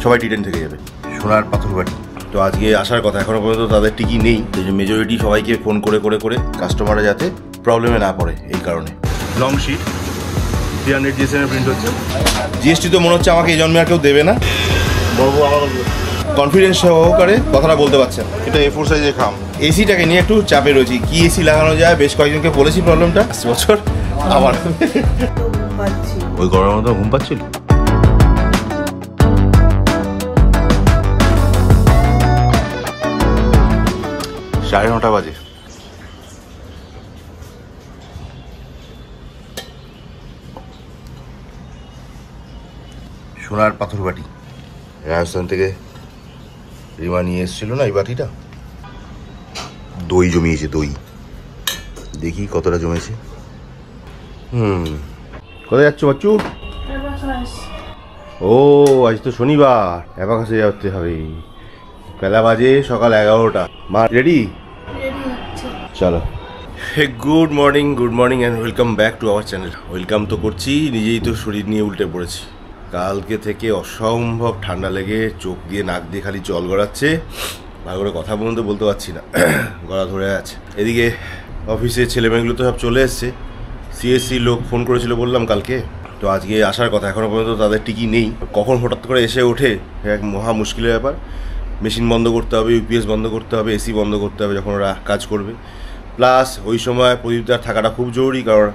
সবাই ডিটেন থেকে যাবে। সোনার পাথর বাড়ি তো আজকে আসার কথা, এখনো পর্যন্ত তাদের টিকি নেই। মেজরিটি সবাইকে ফোন করে করে করে কাস্টমাররা যাতে প্রবলেমে না পড়ে এই কারণে। লং শিট 300 GSM এর প্রিন্ট হচ্ছে। জিএসটি তো মনে হচ্ছে আমাকে এই জন্মে আর কেউ দেবে না। বাবু আমার কনফিডেন্স সহকারে কথাটা বলতে পারছেন। এটা A4 সাইজের খাম। এসিটাকে নিয়ে একটু চাপে রয়েছি, কি এসি লাগানো যায় বেশ কয়েকজনকে বলেছি প্রবলেমটা। 5 বছর আবার ওই গরমের মতো ঘুম পাচ্ছিল। সাড়ে 9টা বাজে। সোনার পাথর বাটি রাজস্থান থেকে রিমা নিয়ে এসেছিল না এই বাটিটা। দই জমিয়েছে, দই দেখি কতটা জমেছে। কোথায় যাচ্ছ বাচ্চু? ও আজ তো শনিবার, অ্যাবাকাসে যেতে হবে। বেলা বাজে সকাল 11টা। মা রেডি? চলো। Good morning and welcome back to our channel. Welcome তো করছি, নিজেই তো শরীর নিয়ে উল্টে পড়েছি। কালকে থেকে অসম্ভব ঠান্ডা লেগে চোখ দিয়ে নাক দিয়ে খালি জল গড়াচ্ছে, ভালো করে কথা পর্যন্ত বলতে পারছি না, গলা ধরে আছে। এদিকে অফিসে ছেলেমেয়েগুলো তো সব চলে এসছে। সিএসসি লোক ফোন করেছিল বললাম কালকে, তো আজকে আসার কথা, এখনও পর্যন্ত তাদের টিকি নেই। কখন হঠাৎ করে এসে ওঠে এক মহা মুশকিলের ব্যাপার। মেশিন বন্ধ করতে হবে, ইউপিএস বন্ধ করতে হবে, এসি বন্ধ করতে হবে যখন ওরা কাজ করবে। প্লাস ওই সময় প্রদীপদার থাকাটা খুব জরুরি, কারণ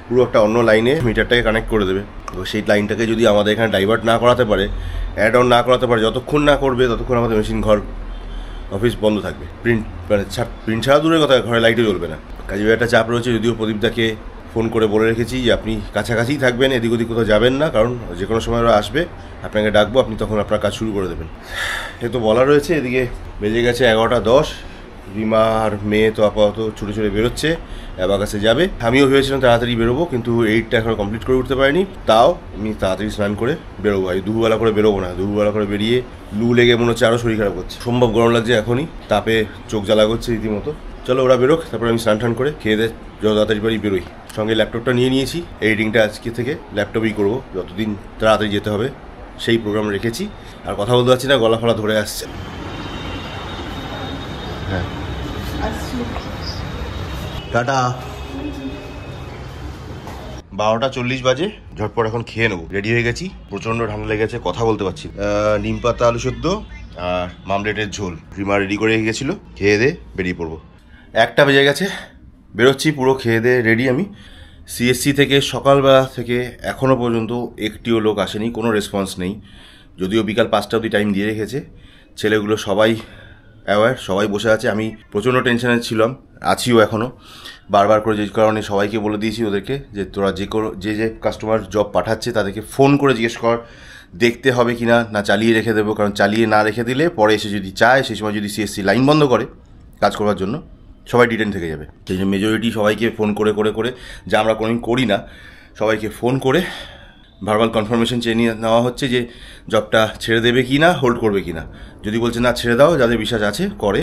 পুরো একটা অন্য লাইনে মিটারটাকে কানেক্ট করে দেবে। তো সেই লাইনটাকে যদি আমাদের এখানে ডাইভার্ট না করাতে পারে, অ্যাড অন না করাতে পারে, যতক্ষণ না করবে ততক্ষণ আমাদের মেশিন ঘর অফিস বন্ধ থাকবে। প্রিন্ট ছাড়া দূরের কথা, ঘরে লাইটও জ্বলবে না। কাজে একটা চাপ রয়েছে। যদিও প্রদীপদাকে ফোন করে বলে রেখেছি যে আপনি কাছাকাছিই থাকবেন, এদিক ওদিক কোথাও যাবেন না, কারণ যে কোনো সময় ওরা আসবে, আপনাকে ডাকবো, আপনি তখন আপনার কাজ শুরু করে দেবেন। এ তো বলা রয়েছে। এদিকে বেজে গেছে 11টা 10। রিমা আর মেয়ে তো আপাতত ছুটে ছুটে বেরোচ্ছে, অ্যাবাকাসে যাবে। আমিও ভেবেছিলাম তাড়াতাড়ি বেরোবো, কিন্তু 8টা এখনো কমপ্লিট করে উঠতে পারিনি। তাও আমি তাড়াতাড়ি স্নান করে বেরোবো। আমি দুপুরবেলা করে বেরোবো না, দুপুরবেলা করে বেরিয়ে লু লেগে মনে হচ্ছে আরও শরীর খারাপ করছে। সম্ভব গরম লাগছে এখনই, তাপে চোখ জ্বালা করছে রীতিমতো। চলো ওরা বেরোক, তারপরে আমি স্নান টান করে খেয়ে দিয়ে যত তাড়াতাড়ি পারি বেরোই। সঙ্গে ল্যাপটপটা নিয়ে নিয়েছি, এডিটিংটা আজকে থেকে ল্যাপটপেই করবো, যতদিন তাড়াতাড়ি যেতে হবে সেই প্রোগ্রাম রেখেছি। আর কথা বলতে পারছি না, গলা ফলা ধরে আসছে। হ্যাঁ টাটা। 12টা 40 বাজে। ঝটপট এখন খেয়ে নেবো, রেডি হয়ে গেছি। প্রচণ্ড ঠান্ডা লেগেছে, কথা বলতে পারছি। নিম পাতা আলু সেদ্ধ আর মামলেটের ঝোল রিমা রেডি করে গেছিলো। খেয়ে দিয়ে বেরিয়ে পড়বো। 1টা বেজে গেছে, বেরোচ্ছি পুরো খেয়ে দিয়ে রেডি আমি। সিএসসি থেকে সকালবেলা থেকে এখনও পর্যন্ত একটিও লোক আসেনি, কোনো রেসপন্স নেই। যদিও বিকাল 5টা অবধি টাইম দিয়ে রেখেছে। ছেলেগুলো সবাই অ্যাওয়্যার, সবাই বসে আছে। আমি প্রচণ্ড টেনশনে ছিলাম, আছিও এখনও। বারবার করে যে কারণে সবাইকে বলে দিয়েছি ওদেরকে যে তোরা যে কাস্টমার জব পাঠাচ্ছে তাদেরকে ফোন করে জিজ্ঞেস কর দেখতে হবে কি না চালিয়ে রেখে দেবো। কারণ চালিয়ে না রেখে দিলে পরে এসে যদি চায়, সেই সময় যদি সিএসসি লাইন বন্ধ করে কাজ করবার জন্য, সবাই ডিটেন থেকে যাবে। সেই জন্য মেজরিটি সবাইকে ফোন করে করে করে, যা আমরা কোনোদিন করি না, সবাইকে ফোন করে ভার্বাল কনফার্মেশন চেয়ে নিয়ে নেওয়া হচ্ছে যে জবটা ছেড়ে দেবে কি না, হোল্ড করবে কি না। যদি বলছে না ছেড়ে দাও, যাদের বিশ্বাস আছে করে,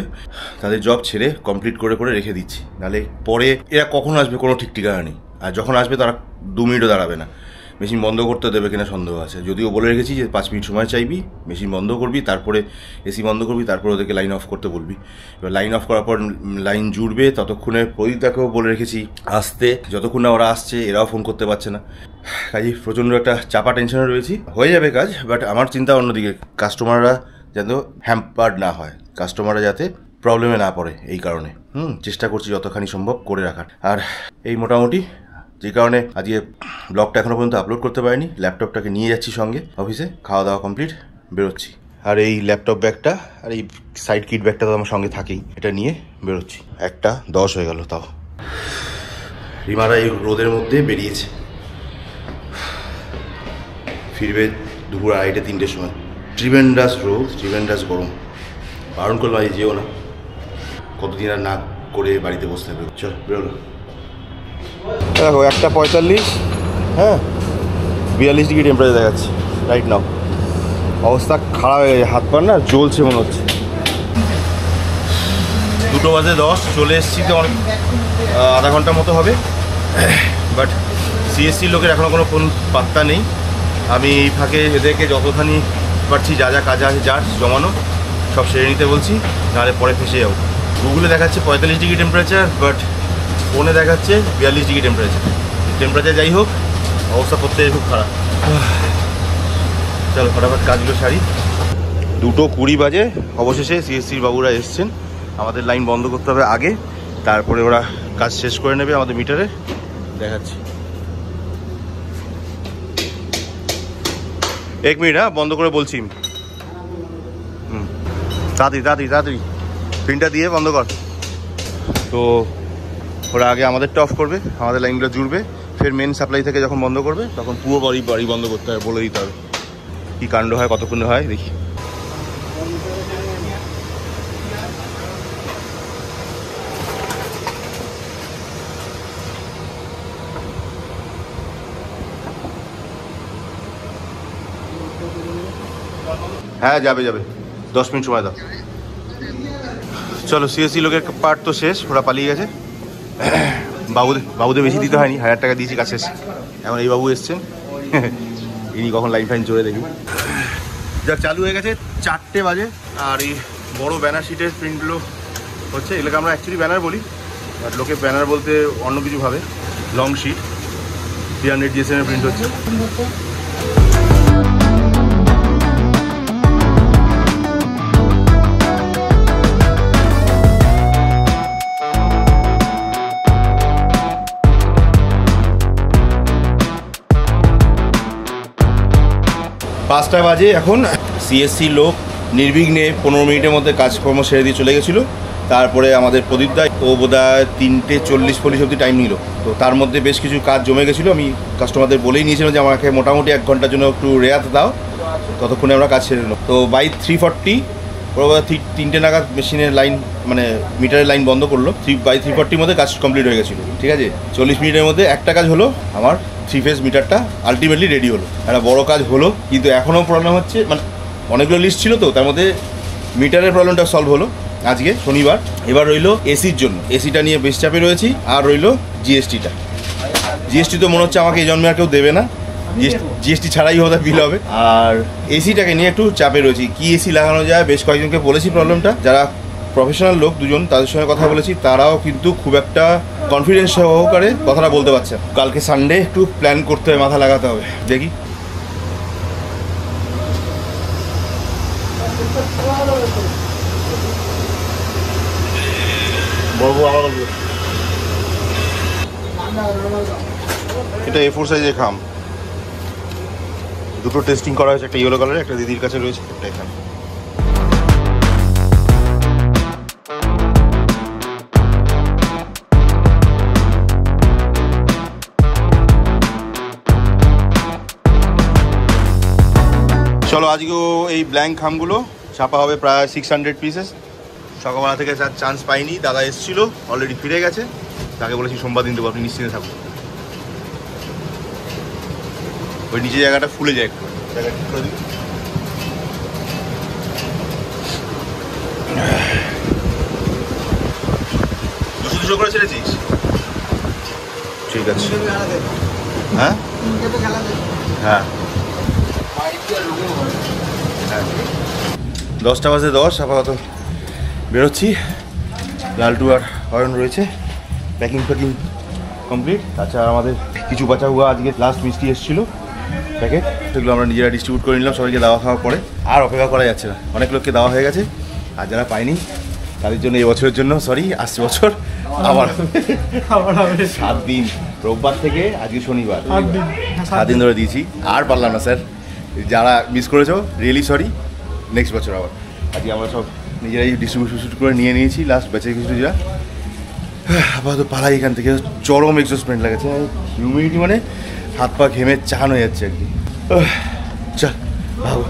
তাদের জব ছেড়ে কমপ্লিট করে করে রেখে দিচ্ছি। নাহলে পরে এরা কখন আসবে কোনো ঠিক ঠিকানা নেই। আর যখন আসবে তারা 2 মিনিটও দাঁড়াবে না। মেশিন বন্ধ করতে দেবে কিনা সন্দেহ আছে। যদিও বলে রেখেছি যে 5 মিনিট সময় চাইবি, মেশিন বন্ধ করবি, তারপরে এসি বন্ধ করবি, তারপরে ওদেরকে লাইন অফ করতে বলবি। এবার লাইন অফ করার পর লাইন জুড়বে, ততক্ষণে প্রদীপদাকেও বলে রেখেছি আসতে। যতক্ষণ না ওরা আসছে এরাও ফোন করতে পারছে না। কাজে প্রচণ্ড একটা চাপা টেনশনে রয়েছি। হয়ে যাবে কাজ, বাট আমার চিন্তা অন্যদিকে, কাস্টমাররা যেন হ্যাম্পার্ড না হয়, কাস্টমাররা যাতে প্রবলেমে না পড়ে এই কারণে চেষ্টা করছি যতখানি সম্ভব করে রাখার। আর এই মোটামুটি যে কারণে আজকে ব্লগটা এখনও পর্যন্ত আপলোড করতে পারিনি। ল্যাপটপটাকে নিয়ে যাচ্ছি সঙ্গে অফিসে, খাওয়া দাওয়া কমপ্লিট বেরোচ্ছি। আর এই ল্যাপটপ ব্যাগটা আর এই সাইড কিট ব্যাগটা তো আমার সঙ্গে থাকেই, এটা নিয়ে বেরোচ্ছি। 1:10 হয়ে গেল তাও। রিমারা এই রোদের মধ্যে বেরিয়েছে, ফিরবে দুপুর 2:30-3টের সময়। ট্রিমেন্ডাস রোদ, ট্রিমেন্ডাস গরম। বারণ করলাম এই যেও না, কতদিন আর না করে বাড়িতে বসতে হবে। চল বেরোলো। দেখো 1:45, হ্যাঁ 42 ডিগ্রি টেম্পারেচার দেখাচ্ছে রাইট নাও। অবস্থা খারাপ হয়ে গেছে, হাত পা না জ্বলছে মনে হচ্ছে। 2:10 চলে এসেছি তো, অনেক আধা ঘন্টার মতো হবে। বাট সিএসসির লোকের এখনও কোনো ফোন পাত্তা নেই। আমি এই ফাঁকে এদেরকে যতখানি পাচ্ছি যা যা কাজ আছে যার জমানো সব সেরে নিতে বলছি, নাহলে পরে ফেসে যাবো। গুগলে দেখাচ্ছে 45 ডিগ্রি টেম্পারেচার, বাট ফোনে দেখাচ্ছে 42 ডিগ্রি টেম্পারেচার যাই হোক অবস্থা প্রত্যেক খুব খারাপ। চলো ফটাফট কাজগুলো সারি। 2:20 বাজে অবশেষে সিএসসির বাবুরা এসছেন। আমাদের লাইন বন্ধ করতে হবে আগে, তারপরে ওরা কাজ শেষ করে নেবে আমাদের মিটারে। দেখাচ্ছি, 1 মিনিট, হ্যাঁ বন্ধ করে বলছি। তাড়াতাড়ি প্রিন্টটা দিয়ে বন্ধ কর। তো ওরা আগে আমাদেরটা অফ করবে, আমাদের লাইনগুলো জুড়বে, ফের মেন সাপ্লাই থেকে যখন বন্ধ করবে তখন পুরো বাড়ি বন্ধ করতে হবে, বলে দিতে হবে। কী কাণ্ড হয়, কতক্ষণে হয় দেখি। হ্যাঁ যাবে 10 মিনিট সময় দাও। চলো সিএসসি লোকের পার্ট তো শেষ, ওরা পালিয়ে গেছে। বাবুদের বেশি দিতে হয়নি, 1000 টাকা দিয়েছি, কাজ শেষ। এখন এই বাবু এসছেন, ইনি কখন লাইন ফাইন জোরে দেখি। যা চালু হয়ে গেছে, 4টে বাজে। আর এই বড় ব্যানার শিটের প্রিন্টগুলো হচ্ছে, এগুলোকে আমরা অ্যাকচুয়ালি ব্যানার বলি, বাট লোকে ব্যানার বলতে অন্য কিছু ভাবে। লং শিট 300 GSM এর প্রিন্ট হচ্ছে। পাঁচটা বাজে এখন। সিএসসি লোক নির্বিঘ্নে 15 মিনিটের মধ্যে কাজকর্ম সেরে দিয়ে চলে গেছিলো। তারপরে আমাদের প্রদীপ দা, ও বোধহয় 3:40 অবধি টাইম নিল। তো তার মধ্যে বেশ কিছু কাজ জমে গেছিলো। আমি কাস্টমারদের বলেই নিয়েছিলাম যে আমাকে মোটামুটি 1 ঘন্টার জন্য একটু রেয়াত দাও, ততক্ষণে আমরা কাজ সেরে নিলাম। তো বাই 3:40 ওরা 3টে নাগাদ মেশিনের লাইন, মানে মিটারের লাইন বন্ধ করলো। বাই 3:40 মধ্যে কাজ কমপ্লিট হয়ে গেছিলো। ঠিক আছে, 40 মিনিটের মধ্যে একটা কাজ হলো, আমার 3 ফেজ মিটারটা আলটিমেটলি রেডি হলো। একটা বড় কাজ হলো, কিন্তু এখনও প্রবলেম হচ্ছে, মানে অনেকগুলো লিস্ট ছিল তো, তার মধ্যে মিটারের প্রবলেমটা সলভ হলো আজকে শনিবার। এবার রইলো এসির জন্য, এসিটা নিয়ে বেশ চাপে রয়েছি। আর রইলো জিএসটি তো মনে হচ্ছে আমাকে এই জন্মে আর কেউ দেবে না, জিএসটি ছাড়াই হতে বিল হবে। আর এসিটাকে নিয়ে একটু চাপে রয়েছি, কি এসি লাগানো যায়। বেশ কয়েকজনকে বলেছি প্রবলেমটা, যারা প্রফেশনাল লোক 2জন, তাদের সঙ্গে কথা বলেছি, তারাও কিন্তু খুব একটা কনফিডেন্স সহকারে কথাটা বলতে পারছে। কালকে সানডে একটু প্ল্যান করতে হবে, মাথা লাগাতে হবে, দেখি। এটা A4 সাইজের খাম, দুটো টেস্টিং করা হয়েছে, একটা ইয়েলো কালারের, একটা দিদির কাছে রয়েছে, একটা এখানে। চলো আজকেও এই ব্ল্যাঙ্ক খামগুলো ছাপা হবে, প্রায় 600 পিসেস। সকালবেলা থেকে চান্স পাইনি, দাদা এসেছিল, অলরেডি ফিরে গেছে। তাকে বলেছি সোমবার দিন দেবো, আপনি নিশ্চিন্তে থাকুন। ওই নিচে জায়গাটা ফুলে যায় একটু, জায়গা ঠিক করে দিই। দুশো করে ছেড়েছিস? ঠিক আছে, হ্যাঁ হ্যাঁ 10টা বাজে 10 আপাতত বেরোচ্ছি। লালটু আর অয়ন রয়েছে, প্যাকিং কমপ্লিট। তাছাড়া আমাদের কিছু বাঁচা হুয়া আজকে লাস্ট মিষ্টি এসেছিলো প্যাকেট, সেগুলো আমরা নিজেরা ডিস্ট্রিবিউট করে নিলাম সবাইকে দেওয়া খাওয়ার পরে। আর অপেক্ষা করা যাচ্ছে না, অনেক লোককে দেওয়া হয়ে গেছে। আর যারা পায়নি তাদের জন্য এবছরের জন্য, সরি আসছে বছর আবার 7 দিন, রোববার থেকে আজকে শনিবার, 7 দিন ধরে দিয়েছি। আর পারলাম না স্যার, যারা মিস করেছো রিয়েলি সরি। নেক্সট বছর আবার। আজকে আমরা সব নিজেরাই ডিস্ট্রিবিউট করে নিয়ে নিয়েছি লাস্ট ব্যাচে কিছু যা। আপাতত পালাই এখান থেকে, চরম এক্সস্টমেন্ট লাগেছে, হিউমিডিটি মানে হাত পা ঘেমে চান হয়ে যাচ্ছে একদিন। চল ভাবো,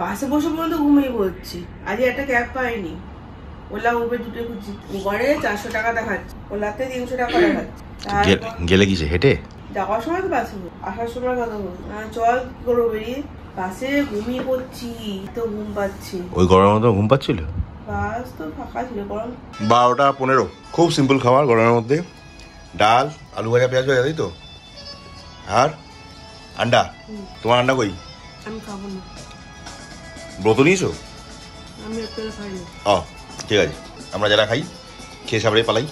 বাসে বসে পর্যন্ত ঘুমিয়ে পড়ছি। আজকে একটা ক্যাব পাইনি, ওলা উঠবে দুটো খুঁজছি, গড়ে 400 টাকা দেখাচ্ছে, ওলাতে 300 টাকা দেখাচ্ছে। গেলে কিসে হেঁটে যাওয়ার সময় তো বাসে, আসার সময় কথা বলবো, চল কি করবো বেরিয়ে। বাসে ঘুমিয়ে পড়ছি, তো ঘুম পাচ্ছি। ওই গরমের মধ্যে ঘুম পাচ্ছিল? বাস তো ফাঁকা ছিল, গরম। 12টা 15, খুব সিম্পল খাবার গরমের মধ্যে। ডাল, আলু ভাজা, পেঁয়াজ ভাজা, তাই তো? আর আন্ডা। তোমার আন্ডা কই? আমি খাবো না। ব্রত নিয়েছো? আমি একটা খাইনি। ঠিক আছে, আমরা যারা খাই খেয়ে সাবড়ে পালাই।